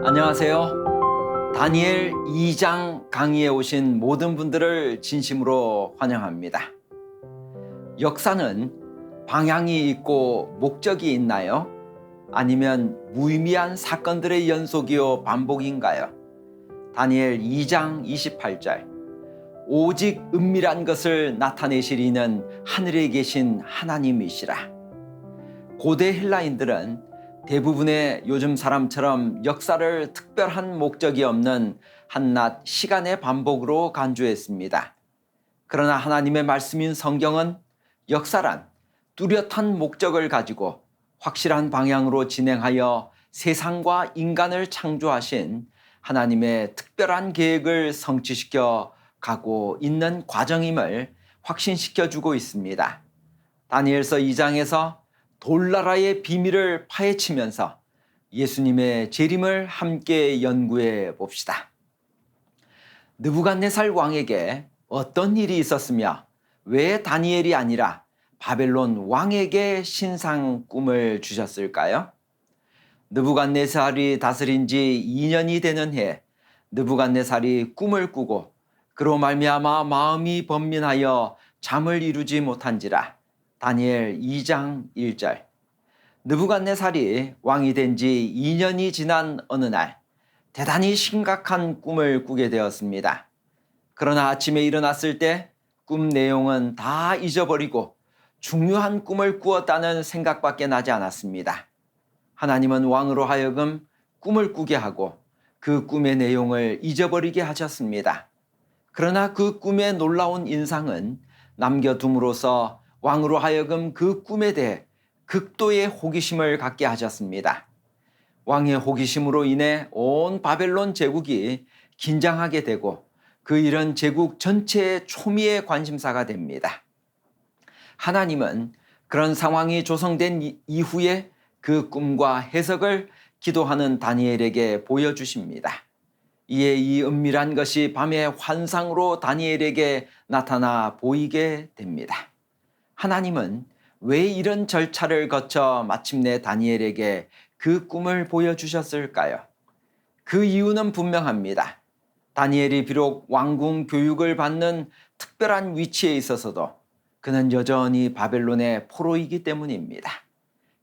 안녕하세요. 다니엘 2장 강의에 오신 모든 분들을 진심으로 환영합니다. 역사는 방향이 있고 목적이 있나요? 아니면 무의미한 사건들의 연속이요 반복인가요? 다니엘 2장 28절. 오직 은밀한 것을 나타내실 이는 하늘에 계신 하나님이시라. 고대 헬라인들은 대부분의 요즘 사람처럼 역사를 특별한 목적이 없는 한낱 시간의 반복으로 간주했습니다. 그러나 하나님의 말씀인 성경은 역사란 뚜렷한 목적을 가지고 확실한 방향으로 진행하여 세상과 인간을 창조하신 하나님의 특별한 계획을 성취시켜 가고 있는 과정임을 확신시켜 주고 있습니다. 다니엘서 2장에서 돌나라의 비밀을 파헤치면서 예수님의 재림을 함께 연구해 봅시다. 느부갓네살 왕에게 어떤 일이 있었으며 왜 다니엘이 아니라 바벨론 왕에게 신상 꿈을 주셨을까요? 느부갓네살이 다스린 지 2년이 되는 해 느부갓네살이 꿈을 꾸고 그로 말미암아 마음이 번민하여 잠을 이루지 못한지라. 다니엘 2장 1절. 느부갓네살이 왕이 된 지 2년이 지난 어느 날 대단히 심각한 꿈을 꾸게 되었습니다. 그러나 아침에 일어났을 때 꿈 내용은 다 잊어버리고 중요한 꿈을 꾸었다는 생각밖에 나지 않았습니다. 하나님은 왕으로 하여금 꿈을 꾸게 하고 그 꿈의 내용을 잊어버리게 하셨습니다. 그러나 그 꿈의 놀라운 인상은 남겨둠으로써 왕으로 하여금 그 꿈에 대해 극도의 호기심을 갖게 하셨습니다. 왕의 호기심으로 인해 온 바벨론 제국이 긴장하게 되고 그 일은 제국 전체의 초미의 관심사가 됩니다. 하나님은 그런 상황이 조성된 이후에 그 꿈과 해석을 기도하는 다니엘에게 보여주십니다. 이에 이 은밀한 것이 밤의 환상으로 다니엘에게 나타나 보이게 됩니다. 하나님은 왜 이런 절차를 거쳐 마침내 다니엘에게 그 꿈을 보여주셨을까요? 그 이유는 분명합니다. 다니엘이 비록 왕궁 교육을 받는 특별한 위치에 있어서도 그는 여전히 바벨론의 포로이기 때문입니다.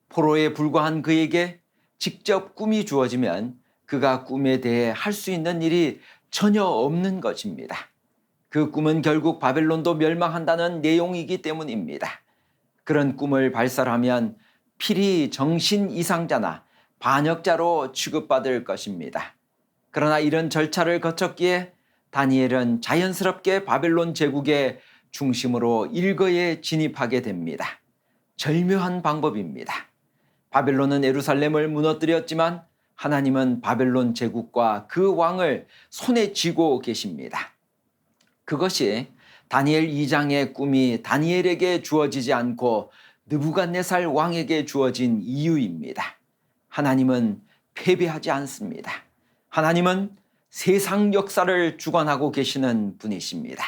포로에 불과한 그에게 직접 꿈이 주어지면 그가 꿈에 대해 할 수 있는 일이 전혀 없는 것입니다. 그 꿈은 결국 바벨론도 멸망한다는 내용이기 때문입니다. 그런 꿈을 발설하면 필히 정신 이상자나 반역자로 취급받을 것입니다. 그러나 이런 절차를 거쳤기에 다니엘은 자연스럽게 바벨론 제국의 중심으로 일거에 진입하게 됩니다. 절묘한 방법입니다. 바벨론은 예루살렘을 무너뜨렸지만 하나님은 바벨론 제국과 그 왕을 손에 쥐고 계십니다. 그것이 다니엘 2장의 꿈이 다니엘에게 주어지지 않고 느부갓네살 왕에게 주어진 이유입니다. 하나님은 패배하지 않습니다. 하나님은 세상 역사를 주관하고 계시는 분이십니다.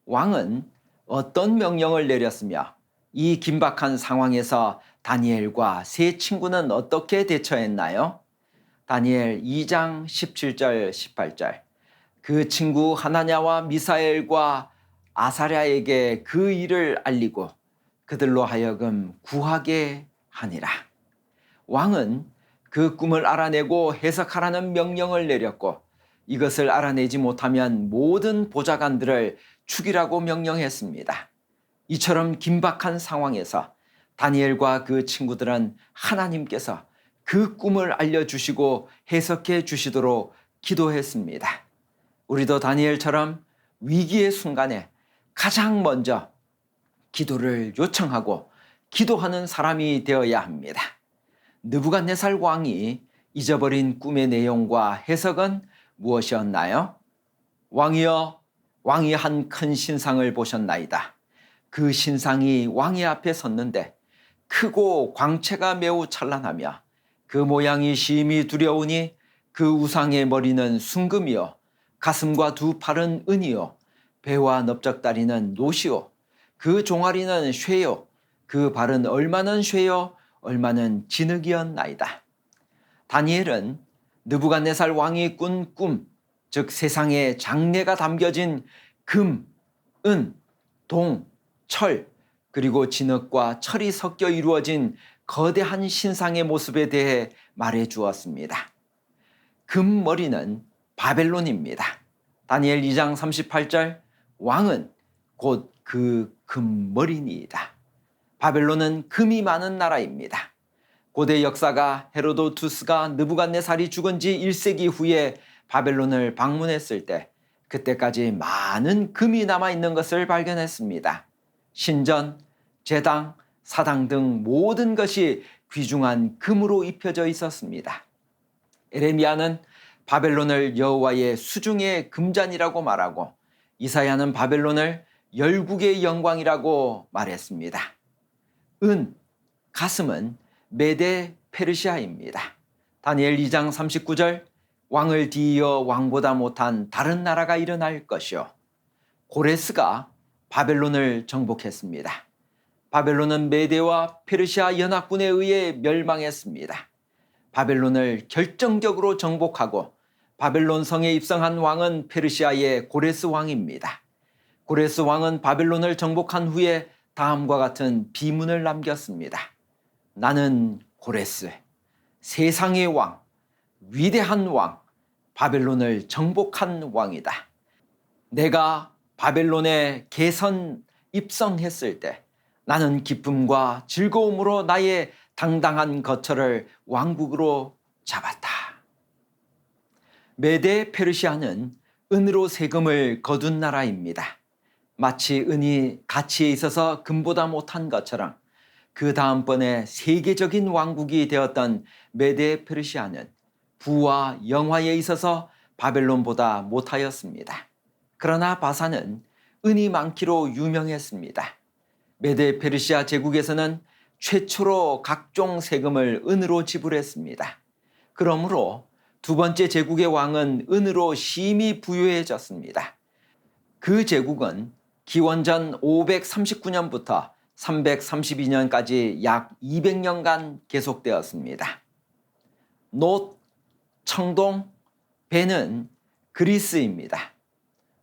왕은 어떤 명령을 내렸으며 이 긴박한 상황에서 다니엘과 세 친구는 어떻게 대처했나요? 다니엘 2장 17절 18절. 그 친구 하나냐와 미사엘과 아사랴에게 그 일을 알리고 그들로 하여금 구하게 하니라. 왕은 그 꿈을 알아내고 해석하라는 명령을 내렸고 이것을 알아내지 못하면 모든 보좌관들을 죽이라고 명령했습니다. 이처럼 긴박한 상황에서 다니엘과 그 친구들은 하나님께서 그 꿈을 알려주시고 해석해 주시도록 기도했습니다. 우리도 다니엘처럼 위기의 순간에 가장 먼저 기도를 요청하고 기도하는 사람이 되어야 합니다. 느부갓네살 왕이 잊어버린 꿈의 내용과 해석은 무엇이었나요? 왕이여, 왕이 한 큰 신상을 보셨나이다. 그 신상이 왕의 앞에 섰는데 크고 광채가 매우 찬란하며 그 모양이 심히 두려우니 그 우상의 머리는 순금이요 가슴과 두 팔은 은이요 배와 넓적다리는 노시요 그 종아리는 쇠요 그 발은 얼마는 쇠요 얼마는 진흙이었나이다. 다니엘은 느부갓네살 왕이 꾼 꿈, 즉 세상에 장래가 담겨진 금, 은, 동, 철, 그리고 진흙과 철이 섞여 이루어진 거대한 신상의 모습에 대해 말해 주었습니다. 금머리는 바벨론입니다. 다니엘 2장 38절, 왕은 곧 그 금머리니이다. 바벨론은 금이 많은 나라입니다. 고대 역사가 헤로도투스가 느부갓네살이 죽은 지 1세기 후에 바벨론을 방문했을 때 그때까지 많은 금이 남아있는 것을 발견했습니다. 신전, 제당, 사당 등 모든 것이 귀중한 금으로 입혀져 있었습니다. 에레미야는 바벨론을 여호와의 수중의 금잔이라고 말하고 이사야는 바벨론을 열국의 영광이라고 말했습니다. 은, 가슴은 메데 페르시아입니다. 다니엘 2장 39절, 왕을 뒤이어 왕보다 못한 다른 나라가 일어날 것이요. 고레스가 바벨론을 정복했습니다. 바벨론은 메데와 페르시아 연합군에 의해 멸망했습니다. 바벨론을 결정적으로 정복하고 바벨론 성에 입성한 왕은 페르시아의 고레스 왕입니다. 고레스 왕은 바벨론을 정복한 후에 다음과 같은 비문을 남겼습니다. 나는 고레스, 세상의 왕, 위대한 왕, 바벨론을 정복한 왕이다. 내가 바벨론에 개선 입성했을 때 나는 기쁨과 즐거움으로 나의 당당한 거처를 왕국으로 잡았다. 메데 페르시아는 은으로 세금을 거둔 나라입니다. 마치 은이 가치에 있어서 금보다 못한 것처럼 그 다음번에 세계적인 왕국이 되었던 메데 페르시아는 부와 영화에 있어서 바벨론보다 못하였습니다. 그러나 바사는 은이 많기로 유명했습니다. 메데 페르시아 제국에서는 최초로 각종 세금을 은으로 지불했습니다. 그러므로 두 번째 제국의 왕은 은으로 심히 부유해졌습니다. 그 제국은 기원전 539년부터 332년까지 약 200년간 계속되었습니다. 놋, 청동, 배는 그리스입니다.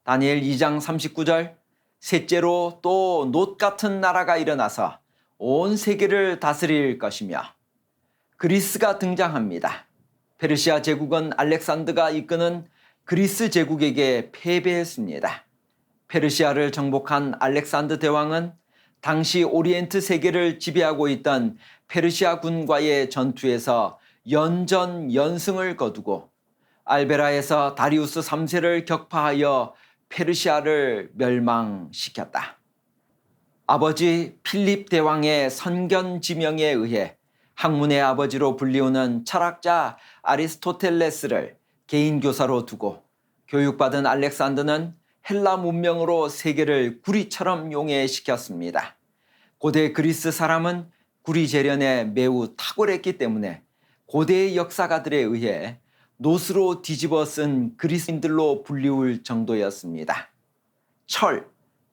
다니엘 2장 39절, 셋째로 또 놋 같은 나라가 일어나서 온 세계를 다스릴 것이며 그리스가 등장합니다. 페르시아 제국은 알렉산더가 이끄는 그리스 제국에게 패배했습니다. 페르시아를 정복한 알렉산더 대왕은 당시 오리엔트 세계를 지배하고 있던 페르시아 군과의 전투에서 연전연승을 거두고 알베라에서 다리우스 3세를 격파하여 페르시아를 멸망시켰다. 아버지 필립 대왕의 선견 지명에 의해 학문의 아버지로 불리우는 철학자 아리스토텔레스를 개인 교사로 두고 교육받은 알렉산더는 헬라 문명으로 세계를 구리처럼 용해시켰습니다. 고대 그리스 사람은 구리 재련에 매우 탁월했기 때문에 고대의 역사가들에 의해 놋으로 뒤집어 쓴 그리스인들로 불리울 정도였습니다. 철,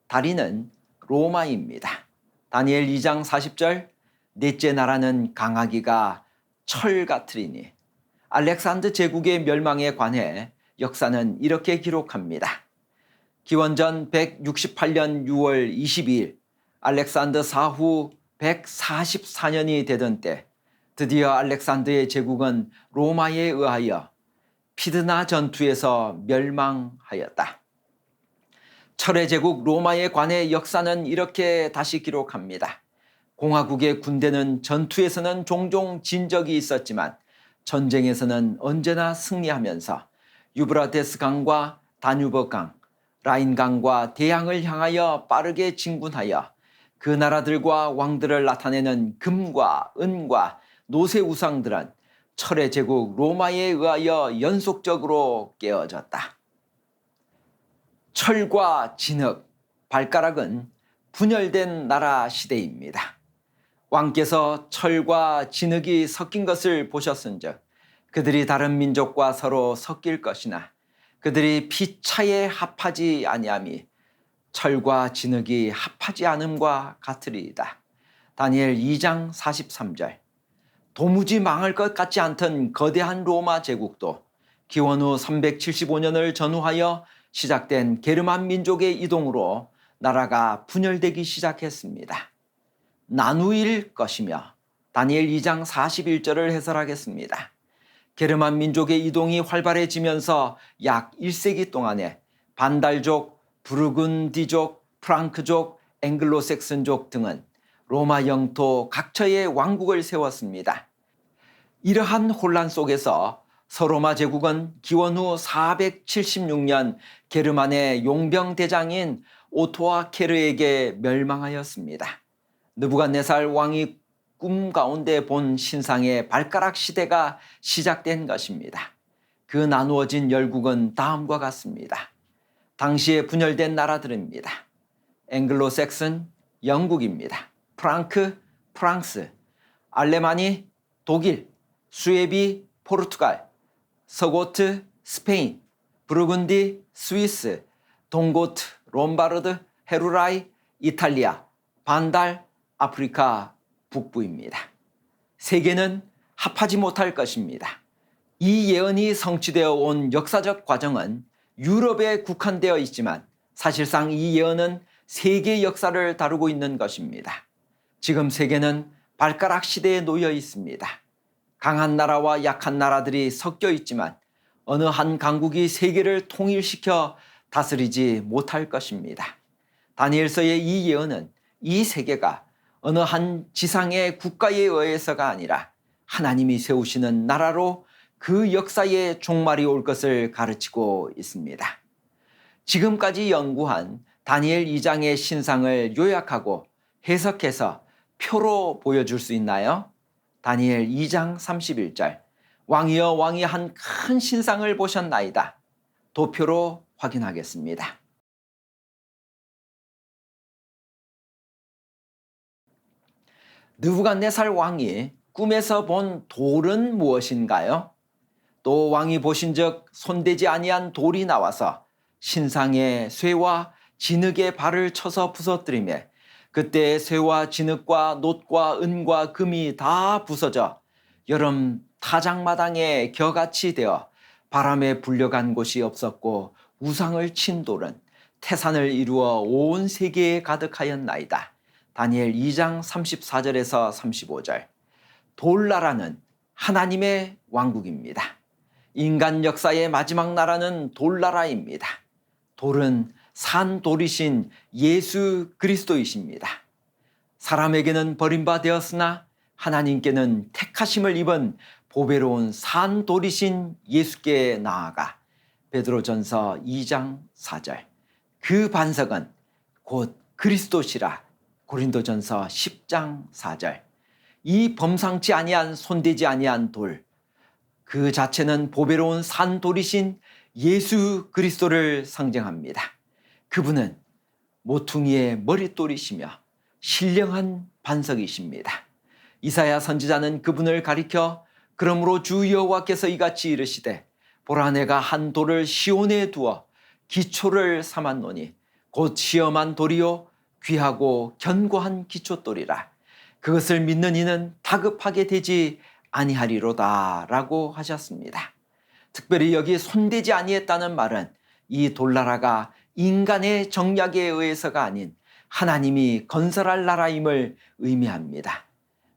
다리는 로마입니다. 다니엘 2장 40절, 넷째 나라는 강하기가 철 같으리니. 알렉산더 제국의 멸망에 관해 역사는 이렇게 기록합니다. 기원전 168년 6월 22일 알렉산더 사후 144년이 되던 때 드디어 알렉산더의 제국은 로마에 의하여 피드나 전투에서 멸망하였다. 철의 제국 로마에 관해 역사는 이렇게 다시 기록합니다. 공화국의 군대는 전투에서는 종종 진 적이 있었지만 전쟁에서는 언제나 승리하면서 유브라테스 강과 다뉴버 강, 라인 강과 대양을 향하여 빠르게 진군하여 그 나라들과 왕들을 나타내는 금과 은과 놋의 우상들은 철의 제국 로마에 의하여 연속적으로 깨어졌다. 철과 진흙, 발가락은 분열된 나라 시대입니다. 왕께서 철과 진흙이 섞인 것을 보셨은즉 그들이 다른 민족과 서로 섞일 것이나 그들이 피차에 합하지 아니함이 철과 진흙이 합하지 않음과 같으리이다. 다니엘 2장 43절. 도무지 망할 것 같지 않던 거대한 로마 제국도 기원 후 375년을 전후하여 시작된 게르만 민족의 이동으로 나라가 분열되기 시작했습니다. 나누일 것이며 다니엘 2장 41절을 해설하겠습니다. 게르만 민족의 이동이 활발해지면서 약 1세기 동안에 반달족, 부르근디족, 프랑크족, 앵글로색슨족 등은 로마 영토 각처에 왕국을 세웠습니다. 이러한 혼란 속에서 서로마 제국은 기원 후 476년 게르만의 용병 대장인 오토아케르에게 멸망하였습니다. 느부갓네살 왕이 꿈 가운데 본 신상의 발가락 시대가 시작된 것입니다. 그 나누어진 열국은 다음과 같습니다. 당시에 분열된 나라들입니다. 앵글로색슨, 영국입니다. 프랑크, 프랑스, 알레마니, 독일, 수에비, 포르투갈, 서고트, 스페인, 부르근디, 스위스, 동고트, 롬바르드, 헤루라이, 이탈리아, 반달, 아프리카 북부입니다. 세계는 합하지 못할 것입니다. 이 예언이 성취되어 온 역사적 과정은 유럽에 국한되어 있지만 사실상 이 예언은 세계 역사를 다루고 있는 것입니다. 지금 세계는 발가락 시대에 놓여 있습니다. 강한 나라와 약한 나라들이 섞여 있지만 어느 한 강국이 세계를 통일시켜 다스리지 못할 것입니다. 다니엘서의 이 예언은 이 세계가 어느 한 지상의 국가에 의해서가 아니라 하나님이 세우시는 나라로 그 역사의 종말이 올 것을 가르치고 있습니다. 지금까지 연구한 다니엘 2장의 신상을 요약하고 해석해서 표로 보여줄 수 있나요? 다니엘 2장 31절 왕이여 왕이 한 큰 신상을 보셨나이다. 도표로 확인하겠습니다. 느부갓네살 왕이 꿈에서 본 돌은 무엇인가요? 또 왕이 보신즉 손대지 아니한 돌이 나와서 신상의 쇠와 진흙의 발을 쳐서 부서뜨리매 그때 쇠와 진흙과 놋과 은과 금이 다 부서져 여름 타작마당에 겨같이 되어 바람에 불려간 곳이 없었고 우상을 친 돌은 태산을 이루어 온 세계에 가득하였나이다. 다니엘 2장 34절에서 35절. 돌나라는 하나님의 왕국입니다. 인간 역사의 마지막 나라는 돌나라입니다. 돌은 산돌이신 예수 그리스도이십니다. 사람에게는 버림받았으나 하나님께는 택하심을 입은 보배로운 산돌이신 예수께 나아가 베드로전서 2장 4절. 그 반석은 곧 그리스도시라 고린도전서 10장 4절. 이 범상치 아니한 손대지 아니한 돌, 그 자체는 보배로운 산돌이신 예수 그리스도를 상징합니다. 그분은 모퉁이의 머릿돌이시며 신령한 반석이십니다. 이사야 선지자는 그분을 가리켜 그러므로 주 여호와께서 이같이 이르시되 보라 내가 한 돌을 시온에 두어 기초를 삼았노니 곧 시험한 돌이요 귀하고 견고한 기초돌이라. 그것을 믿는 이는 다급하게 되지 아니하리로다 라고 하셨습니다. 특별히 여기 손대지 아니했다는 말은 이 돌나라가 인간의 정략에 의해서가 아닌 하나님이 건설할 나라임을 의미합니다.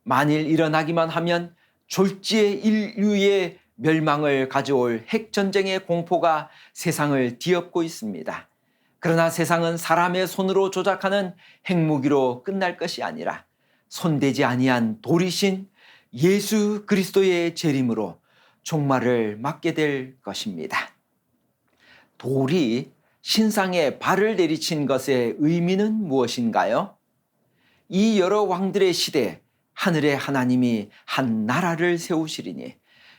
만일 일어나기만 하면 졸지의 인류의 멸망을 가져올 핵전쟁의 공포가 세상을 뒤엎고 있습니다. 그러나 세상은 사람의 손으로 조작하는 핵무기로 끝날 것이 아니라 손대지 아니한 돌이신 예수 그리스도의 재림으로 종말을 맞게 될 것입니다. 돌이 신상에 발을 내리친 것의 의미는 무엇인가요? 이 여러 왕들의 시대에 하늘의 하나님이 한 나라를 세우시리니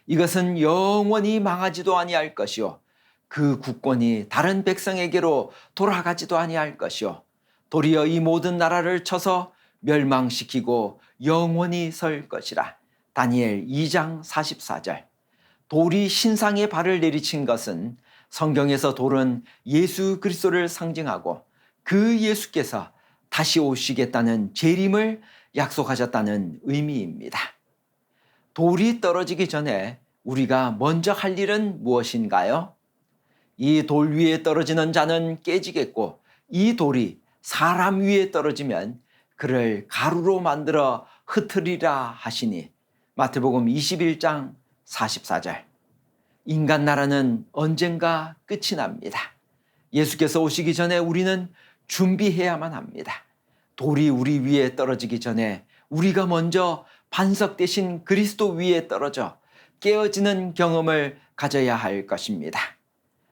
이것은 영원히 망하지도 아니할 것이요 그 국권이 다른 백성에게로 돌아가지도 아니할 것이요 도리어 이 모든 나라를 쳐서 멸망시키고 영원히 설 것이라. 다니엘 2장 44절. 돌이 신상에 발을 내리친 것은 성경에서 돌은 예수 그리스도를 상징하고 그 예수께서 다시 오시겠다는 재림을 약속하셨다는 의미입니다. 돌이 떨어지기 전에 우리가 먼저 할 일은 무엇인가요? 이 돌 위에 떨어지는 자는 깨지겠고 이 돌이 사람 위에 떨어지면 그를 가루로 만들어 흩으리라 하시니 마태복음 21장 44절. 인간 나라는 언젠가 끝이 납니다. 예수께서 오시기 전에 우리는 준비해야만 합니다. 돌이 우리 위에 떨어지기 전에 우리가 먼저 반석 대신 그리스도 위에 떨어져 깨어지는 경험을 가져야 할 것입니다.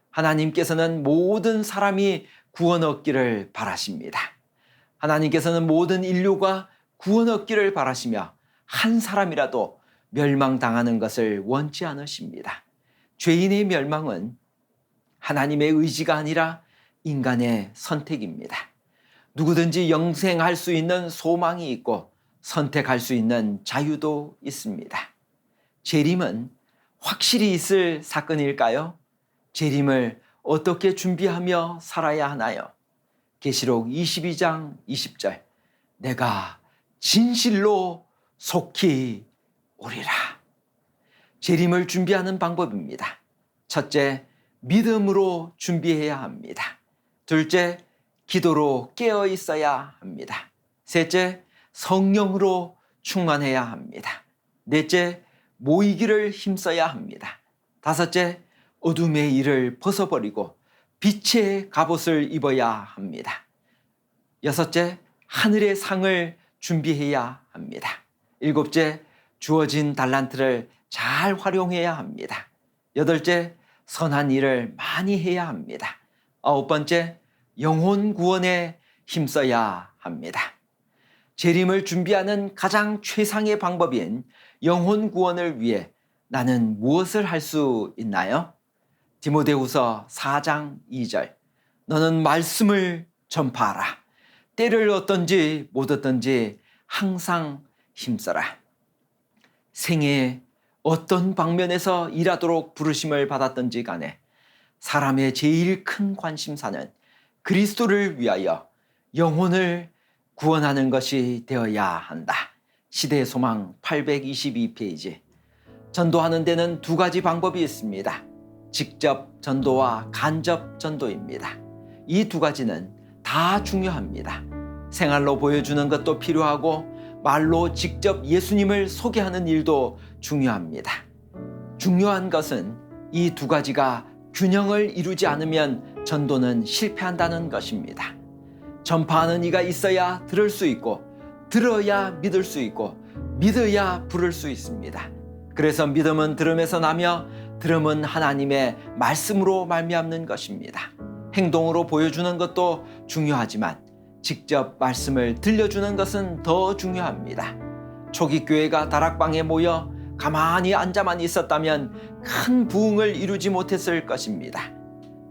하나님께서는 모든 사람이 구원 얻기를 바라십니다. 하나님께서는 모든 인류가 구원 얻기를 바라시며 한 사람이라도 멸망당하는 것을 원치 않으십니다. 죄인의 멸망은 하나님의 의지가 아니라 인간의 선택입니다. 누구든지 영생할 수 있는 소망이 있고 선택할 수 있는 자유도 있습니다. 재림은 확실히 있을 사건일까요? 재림을 어떻게 준비하며 살아야 하나요? 계시록 22장 20절. 내가 진실로 속히 오리라. 재림을 준비하는 방법입니다. 첫째, 믿음으로 준비해야 합니다. 둘째, 기도로 깨어 있어야 합니다. 셋째, 성령으로 충만해야 합니다. 넷째, 모이기를 힘써야 합니다. 다섯째, 어둠의 일을 벗어버리고 빛의 갑옷을 입어야 합니다. 여섯째, 하늘의 상을 준비해야 합니다. 일곱째, 주어진 달란트를 잘 활용해야 합니다. 여덟째, 선한 일을 많이 해야 합니다. 아홉 번째, 영혼 구원에 힘써야 합니다. 재림을 준비하는 가장 최상의 방법인 영혼 구원을 위해 나는 무엇을 할 수 있나요? 디모데후서 4장 2절. 너는 말씀을 전파하라. 때를 얻든지 못 얻든지 항상 힘써라. 생애에 어떤 방면에서 일하도록 부르심을 받았든지 간에 사람의 제일 큰 관심사는 그리스도를 위하여 영혼을 구원하는 것이 되어야 한다. 시대의 소망 822페이지. 전도하는 데는 두 가지 방법이 있습니다. 직접 전도와 간접 전도입니다. 이 두 가지는 다 중요합니다. 생활로 보여주는 것도 필요하고 말로 직접 예수님을 소개하는 일도 중요합니다. 중요한 것은 이 두 가지가 균형을 이루지 않으면 전도는 실패한다는 것입니다. 전파하는 이가 있어야 들을 수 있고 들어야 믿을 수 있고 믿어야 부를 수 있습니다. 그래서 믿음은 들음에서 나며 들음은 하나님의 말씀으로 말미암는 것입니다. 행동으로 보여주는 것도 중요하지만 직접 말씀을 들려주는 것은 더 중요합니다. 초기 교회가 다락방에 모여 가만히 앉아만 있었다면 큰 부흥을 이루지 못했을 것입니다.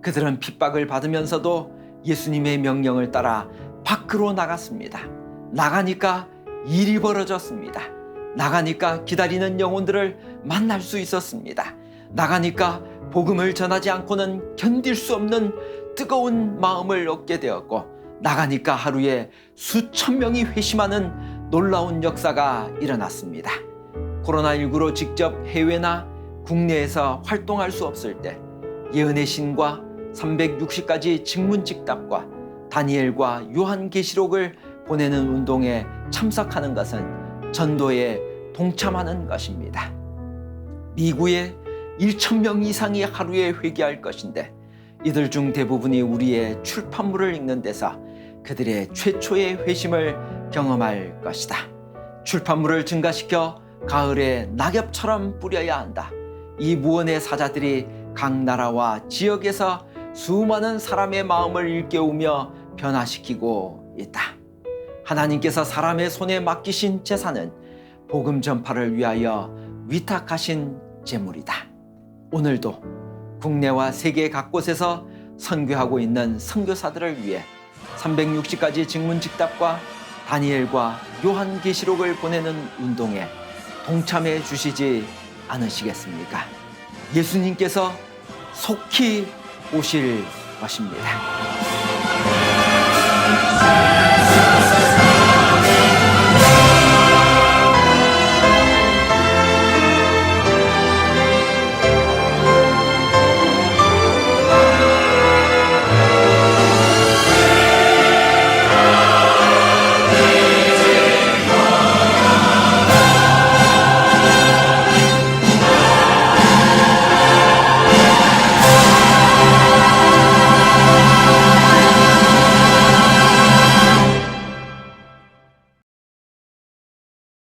그들은 핍박을 받으면서도 예수님의 명령을 따라 밖으로 나갔습니다. 나가니까 일이 벌어졌습니다. 나가니까 기다리는 영혼들을 만날 수 있었습니다. 나가니까 복음을 전하지 않고는 견딜 수 없는 뜨거운 마음을 얻게 되었고, 나가니까 하루에 수천 명이 회심하는 놀라운 역사가 일어났습니다. 코로나19로 직접 해외나 국내에서 활동할 수 없을 때 예언의 신과 360가지 직문직답과 다니엘과 요한계시록을 보내는 운동에 참석하는 것은 전도에 동참하는 것입니다. 미국에 1,000명 이상이 하루에 회개할 것인데 이들 중 대부분이 우리의 출판물을 읽는 데서 그들의 최초의 회심을 경험할 것이다. 출판물을 증가시켜 가을에 낙엽처럼 뿌려야 한다. 이 무언의 사자들이 각 나라와 지역에서 수많은 사람의 마음을 일깨우며 변화시키고 있다. 하나님께서 사람의 손에 맡기신 재산은 복음 전파를 위하여 위탁하신 재물이다. 오늘도 국내와 세계 각곳에서 선교하고 있는 선교사들을 위해 360가지 직문직답과 다니엘과 요한계시록을 보내는 운동에 동참해 주시지 않으시겠습니까? 예수님께서 속히 오실 것입니다.